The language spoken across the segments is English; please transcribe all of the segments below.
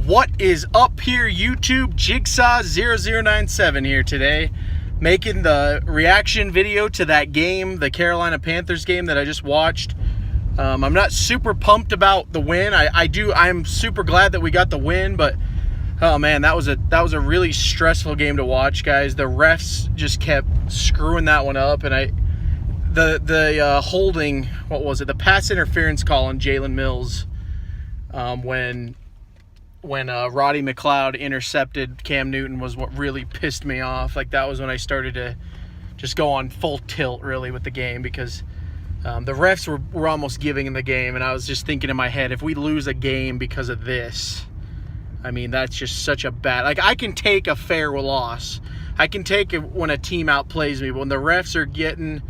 What is up here, YouTube? Jigsaw0097 here today, making the reaction video to that game, the Carolina Panthers game that I just watched. I'm not super pumped about the win. I'm super glad that we got the win, but oh man, that was a really stressful game to watch, guys. The refs just kept screwing that one up, and the holding, what was it? The pass interference call on Jalen Mills when Roddy McLeod intercepted Cam Newton was what really pissed me off. Like, that was when I started to just go on full tilt, really, with the game, because the refs were almost giving him the game, and I was just thinking in my head, if we lose a game because of this, I mean, that's just such a bad... Like, I can take a fair loss. I can take it when a team outplays me, but when the refs are giving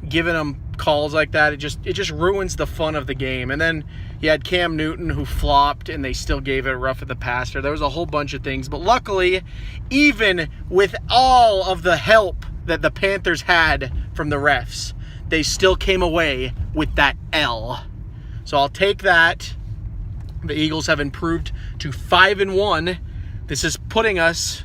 them calls like that, it just ruins the fun of the game. And then you had Cam Newton, who flopped, and they still gave it a rough at the passer. There was a whole bunch of things, but luckily, even with all of the help that the Panthers had from the refs, they still came away with that L. So I'll take that. The Eagles have improved to 5-1. This is putting us,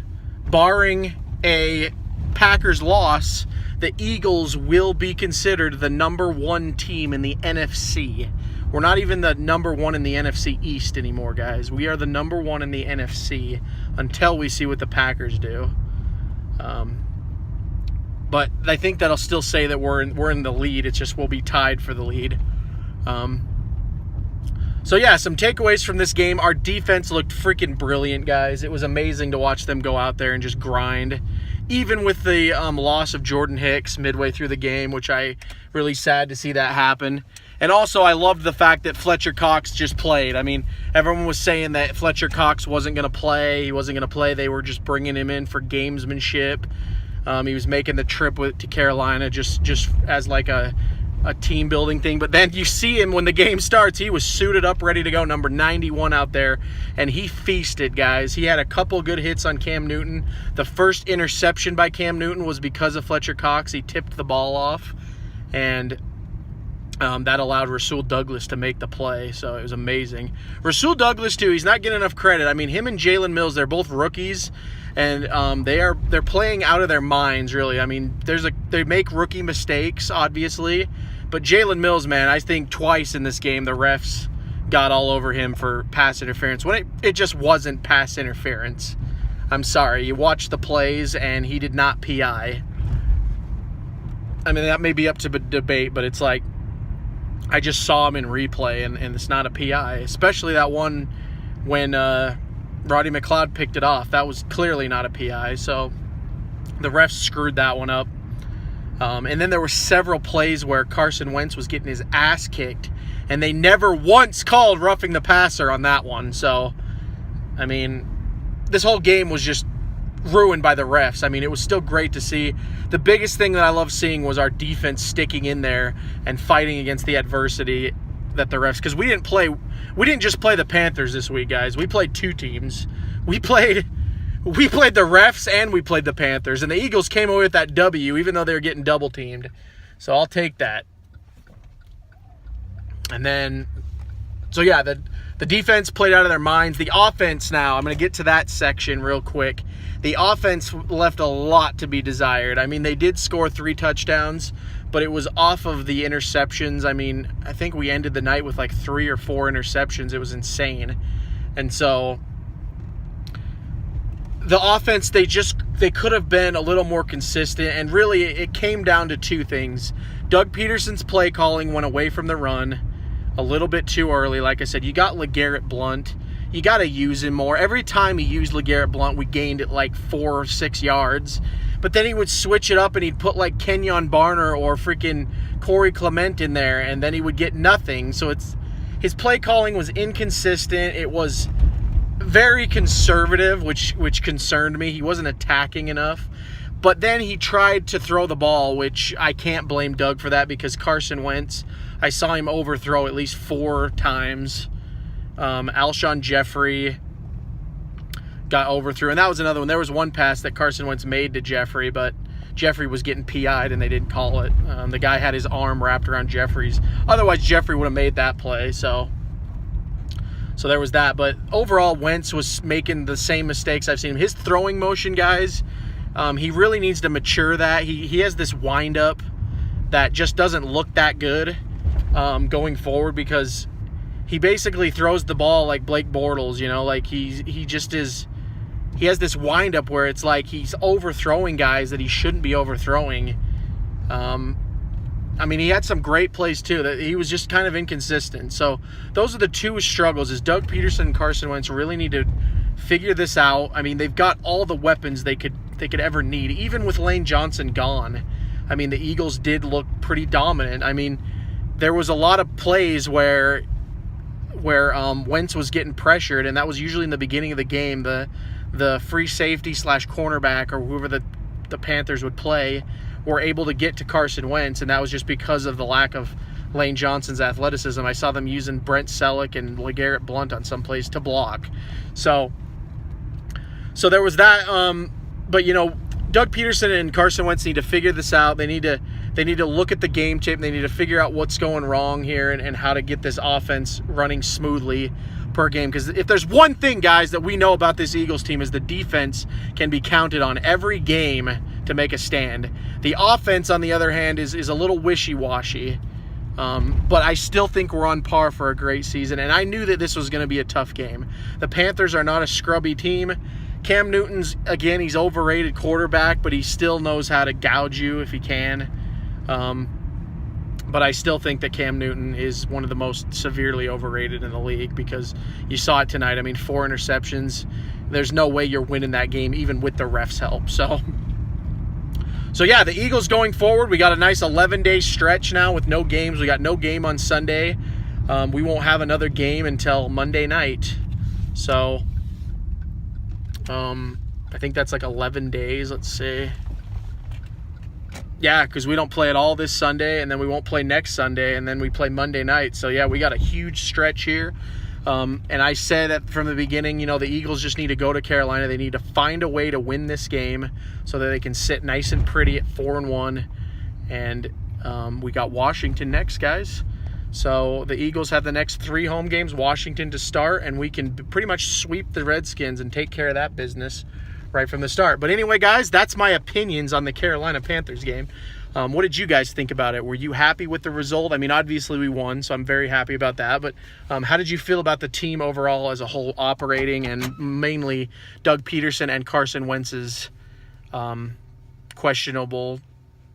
barring a Packers loss, the Eagles will be considered the #1 team in the NFC. We're not even the #1 in the NFC East anymore, guys. We are the #1 in the NFC until we see what the Packers do. But I think that'll still say that we're in the lead. It's just we'll be tied for the lead. So yeah, some takeaways from this game. Our defense looked freaking brilliant, guys. It was amazing to watch them go out there and just grind. Even with the loss of Jordan Hicks midway through the game, which I really sad to see that happen. And also, I loved the fact that Fletcher Cox just played. I mean, everyone was saying that Fletcher Cox wasn't going to play. He wasn't going to play. They were just bringing him in for gamesmanship. He was making the trip to Carolina just as like a team building thing. But then you see him when the game starts, he was suited up, ready to go, number 91 out there, and he feasted, guys. He had a couple good hits on Cam Newton. The first interception by Cam Newton was because of Fletcher Cox. He tipped the ball off, and that allowed Rasul Douglas to make the play, so it was amazing. Rasul Douglas, too, he's not getting enough credit. I mean, him and Jalen Mills, they're both rookies, and they're playing out of their minds, really. I mean, they make rookie mistakes, obviously, but Jalen Mills, man, I think twice in this game the refs got all over him for pass interference when it just wasn't pass interference. I'm sorry. You watch the plays, and he did not PI. I mean, that may be up to debate, but it's like, I just saw him in replay, and it's not a PI, especially that one when Roddy McLeod picked it off. That was clearly not a PI, so the refs screwed that one up. And then there were several plays where Carson Wentz was getting his ass kicked, and they never once called roughing the passer on that one. So, I mean, this whole game was just ruined by the refs. I mean, it was still great to see. The biggest thing that I love seeing was our defense sticking in there and fighting against the adversity that the refs, because we didn't just play the Panthers this week, guys. We played two teams. We played the refs and we played the Panthers, and the Eagles came away with that W, even though they were getting double teamed. So I'll take that. And then, so yeah, the defense played out of their minds. The offense now, I'm going to get to that section real quick. The offense left a lot to be desired. I mean, they did score 3 touchdowns, but it was off of the interceptions. I mean, I think we ended the night with like 3 or 4 interceptions. It was insane. And so the offense, they could have been a little more consistent, and really it came down to 2 things. Doug Peterson's play calling went away from the run a little bit too early. Like I said, you got LeGarrette Blount. You got to use him more. Every time he used LeGarrette Blount, we gained it like 4 or 6 yards. But then he would switch it up, and he'd put like Kenyon Barner or freaking Corey Clement in there, and then he would get nothing. So his play calling was inconsistent. It was very conservative, which concerned me. He wasn't attacking enough. But then he tried to throw the ball, which I can't blame Doug for that, because Carson Wentz, I saw him overthrow at least 4 times. Alshon Jeffrey got overthrew, and that was another one. There was one pass that Carson Wentz made to Jeffrey, but Jeffrey was getting PI'd and they didn't call it. The guy had his arm wrapped around Jeffrey's. Otherwise, Jeffrey would have made that play. So So there was that. But overall, Wentz was making the same mistakes I've seen him. His throwing motion, guys, he really needs to mature that. He has this windup that just doesn't look that good going forward, because he basically throws the ball like Blake Bortles, you know, like he just is. He has this windup where it's like he's overthrowing guys that he shouldn't be overthrowing. I mean, he had some great plays too. That he was just kind of inconsistent. So those are the two struggles. Is Doug Peterson and Carson Wentz really need to figure this out. I mean, they've got all the weapons they could ever need. Even with Lane Johnson gone, I mean, the Eagles did look pretty dominant. I mean, there was a lot of plays where Wentz was getting pressured, and that was usually in the beginning of the game. The free safety / cornerback or whoever the Panthers would play were able to get to Carson Wentz, and that was just because of the lack of Lane Johnson's athleticism. I saw them using Brent Selleck and LeGarrette Blount on some plays to block. So there was that. But, you know, Doug Peterson and Carson Wentz need to figure this out. They need to look at the game tape. They need to figure out what's going wrong here and how to get this offense running smoothly per game. Because if there's one thing, guys, that we know about this Eagles team is the defense can be counted on every game to make a stand. The offense, on the other hand, is a little wishy-washy. But I still think we're on par for a great season. And I knew that this was going to be a tough game. The Panthers are not a scrubby team. Cam Newton's, again, he's overrated quarterback, but he still knows how to gouge you if he can. But I still think that Cam Newton is one of the most severely overrated in the league, because you saw it tonight. I mean, 4 interceptions. There's no way you're winning that game, even with the refs' help. So yeah, the Eagles going forward, we got a nice 11-day stretch now with no games. We got no game on Sunday. We won't have another game until Monday night. So I think that's like 11 days. Let's see. Yeah, because we don't play at all this Sunday, and then we won't play next Sunday, and then we play Monday night. So, yeah, we got a huge stretch here. And I said that from the beginning, you know, the Eagles just need to go to Carolina. They need to find a way to win this game so that they can sit nice and pretty at 4-1. And we got Washington next, guys. So the Eagles have the next 3 home games, Washington to start, and we can pretty much sweep the Redskins and take care of that business right from the start. But anyway, guys, that's my opinions on the Carolina Panthers game. What did you guys think about it? Were you happy with the result? I mean, obviously we won, so I'm very happy about that. But how did you feel about the team overall as a whole operating, and mainly Doug Peterson and Carson Wentz's questionable?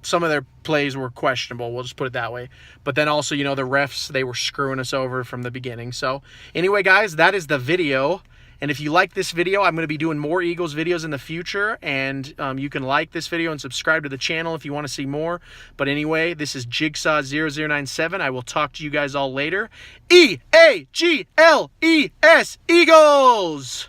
Some of their plays were questionable, we'll just put it that way. But then also, you know, the refs, they were screwing us over from the beginning. So anyway, guys, that is the video. And if you like this video, I'm going to be doing more Eagles videos in the future. And you can like this video and subscribe to the channel if you want to see more. But anyway, this is Jigsaw0097. I will talk to you guys all later. E-A-G-L-E-S, Eagles!